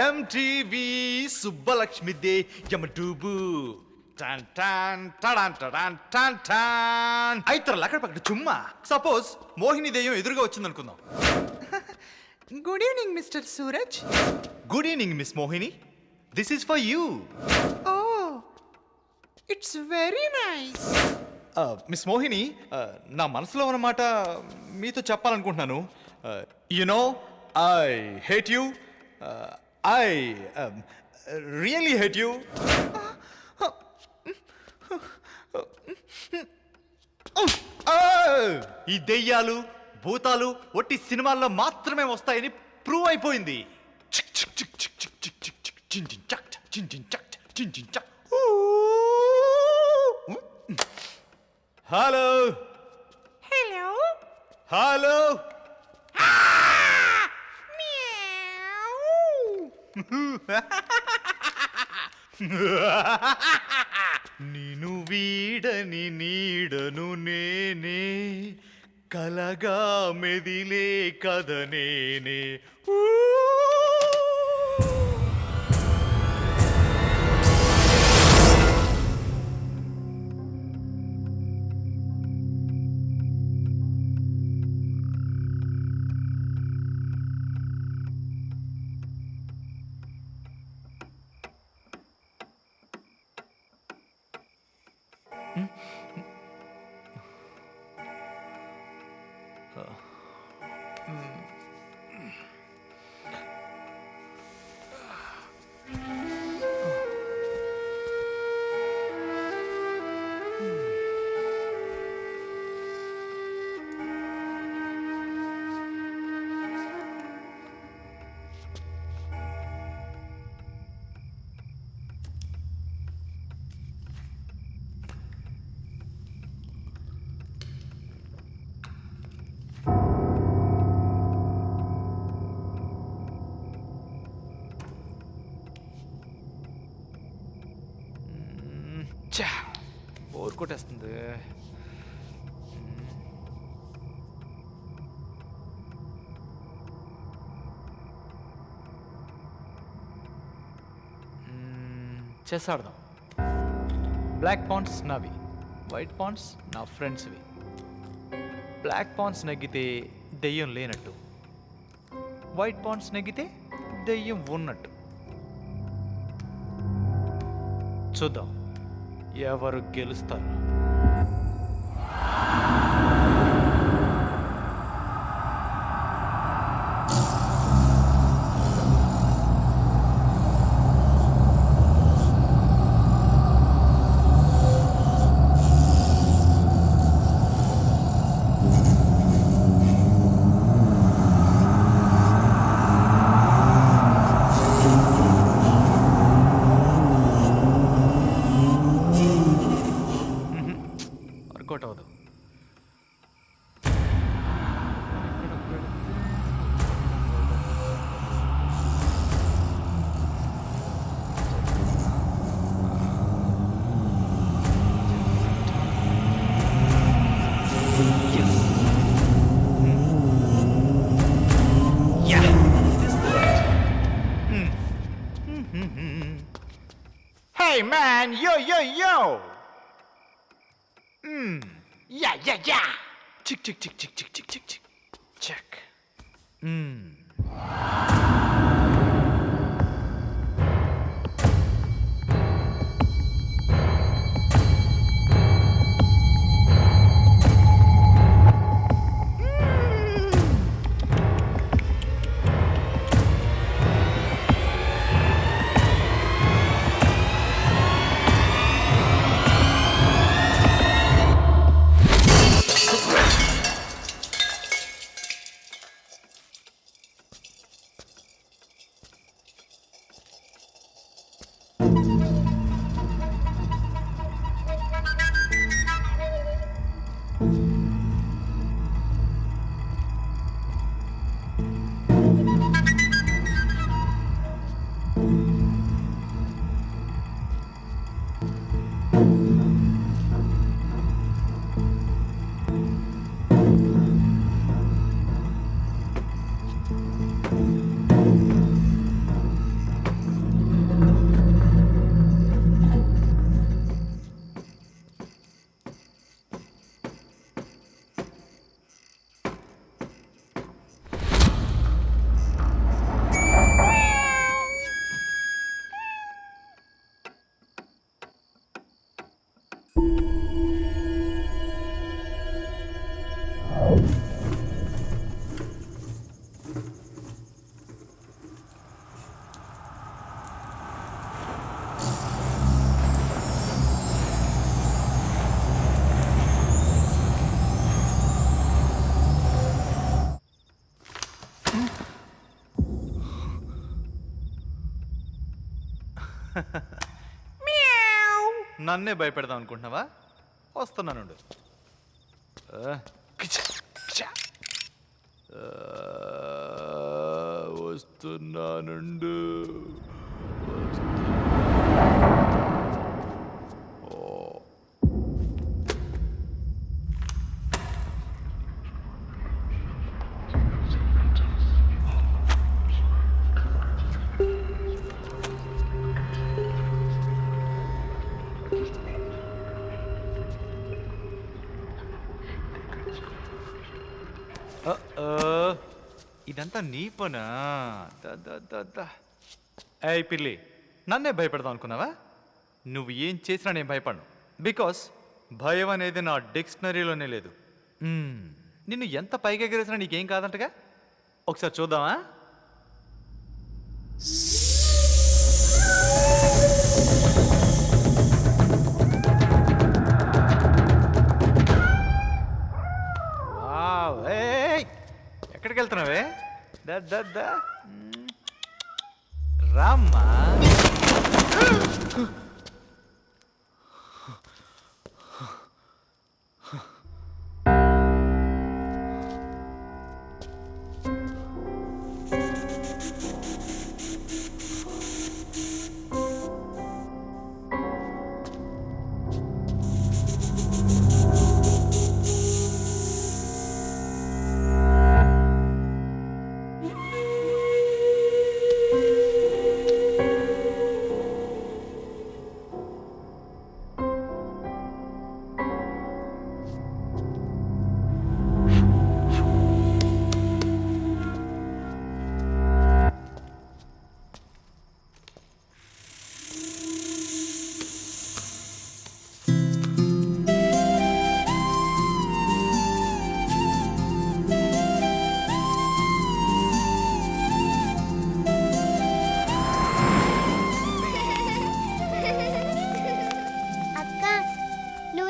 MTV Subbalakshmi దే యమడూబు టాన్ టాన్ టడాన్ టడాన్ టాన్ టాన్ అయితరಲ್ಲ అక్కడ పక్కన చుమ్మా సపోజ్ మోహిని దెయ్యం ఎదురుగా వచ్చిందనుకుందాం. Good evening Mister Suraj. Good evening Miss Mohini, this is for you. Oh it's very nice. Miss Mohini, నా మనసులో ఉన్నమాట మీతో చెప్పాలనుకుంటున్నాను. You know I hate you, I really hate you. ఈ దెయ్యాలు భూతాలు ఒట్టి సినిమాల్లో మాత్రమే వస్తాయని ప్రూవ్ అయిపోయింది. హలో హలో హలో నిను వీడని నీడను నేనే, కలగా మెదిలే కథ నేనే. బోర్ కొట్టేస్తుంది. చెస్ ఆడదాం. బ్లాక్ పాన్స్ నావి, వైట్ పాన్స్ నా ఫ్రెండ్స్వి. బ్లాక్ పాన్స్ నెగ్గితే దెయ్యం లేనట్టు, వైట్ పాన్స్ నెగ్గితే దెయ్యం ఉన్నట్టు. చూద్దాం ఎవరు గెలుస్తారు. వర్కౌట్ అవ్వదు. Hey man, yo yo yo. Yeah, yeah, yeah. Chick, chick, chick, chick, chick, chick, chick, chick. Check. నన్నే భయపెడదాం అనుకుంటున్నావా? వస్తున్నానుండు. వస్తున్నానుండు. ఇదంతా నీ పనా? ఏయ్ పిల్లి, నన్నే భయపెడదాం అనుకున్నావా? నువ్వు ఏం చేసినా నేను భయపడను. బికాస్ భయం అనేది నా డిక్షనరీలోనే లేదు. నిన్ను ఎంత పైకి ఎగరేసినా నీకేం కాదంటగా. ఒకసారి చూద్దామా? ఎక్కడికి వెళ్తున్నావే? రామ్మా.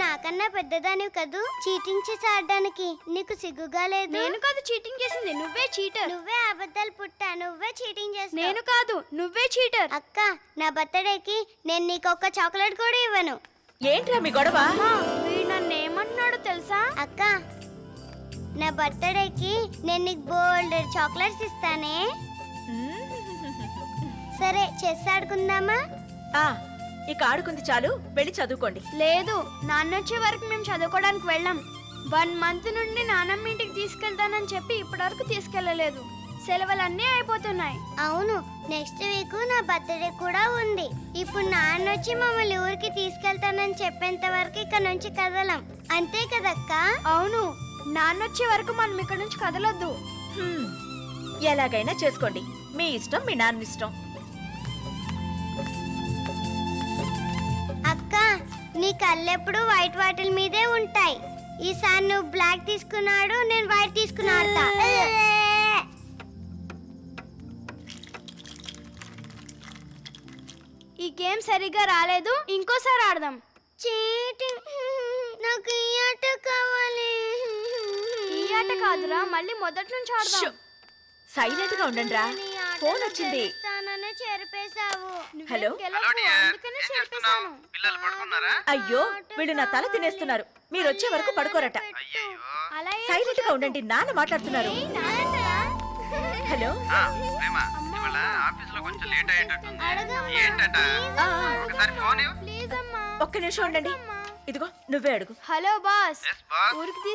నాకన్నా పెద్దదానివి కదూ, చీటింగ్ చేసి ఆడడానికి నీకు సిగ్గుగా లేదు? నేను కాదు చీటింగ్ చేసింది, నువ్వే చీటర్. నువ్వే అబద్ధాలు పుట్టా, నువ్వే చీటింగ్ చేస్తావు. నేను కాదు, నువ్వే చీటర్. అక్క, నా బర్త్డేకి నేను నీకు ఒక్క చాక్లెట్ కూడా ఇవ్వను. ఏంట్రా మీ గొడవ? వీడు నన్ను ఏమంటున్నాడు తెలుసా? అక్క, నా బర్త్డేకి నేను నీకు బోల్డ్ చాక్లెట్స్ ఇస్తానే. సరే, చెస్ ఆడుకుందామా? ఇక ఆడుకుంది చాలు, వెళ్ళి చదువుకోండి. లేదు, నాన్న వచ్చే వరకు మేము చదువుకోవడానికి వెళ్ళాం. 1 మంత్ నుండి నాన్నమ్మ ఇంటికి తీసుకెళ్తానని చెప్పి ఇప్పటివరకు తీసుకెళ్లలేదు. సెలవులన్నీ అయిపోతున్నాయి. అవును, నెక్స్ట్ వీక్ నా బర్త్డే కూడా ఉంది. ఇప్పుడు నాన్న వచ్చి మమ్మల్ని ఊరికి తీసుకెళ్తానని చెప్పేంత వరకు ఇక్కడ నుంచి కదలం. అంతే కదక్క? అవును, నాన్న వచ్చే వరకు మనం ఇక్కడ నుంచి కదలొద్దు. ఎలాగైనా చేసుకోండి, మీ ఇష్టం, మీ నాన్న ఇష్టం. అక్క, నీ కళ్ళెప్పుడు వైట్ వాటిల్ మీదే ఉంటాయి. ఈసారి నువ్వు బ్లాక్ తీసుకున్నాడు, నేను వైట్ తీసుకుని ఆడతా. ఈ గేమ్ సరిగ్గా రాలేదు, ఇంకోసారి ఆడదాం. చీటింగ్. నాకు ఈ ఆట కావాలి. ఈ ఆట కాదురా, మళ్ళీ మొదటి నుంచి ఆడదాం. సైలెంట్ గా ఉండండి రా, ఫోన్ వచ్చింది. చెరిపేశావు. హలో, అయ్యో వీళ్ళు నా తల తినేస్తున్నారు. మీరు వచ్చే వరకు పడుకోరట. సైలెంట్ గా ఉండండి, నాన్న మాట్లాడుతున్నారు. హలో, ఒక్క నిమిషం ఉండండి. ఇదిగో నువ్వే అడుగు. హలో బాస్, ఊరికి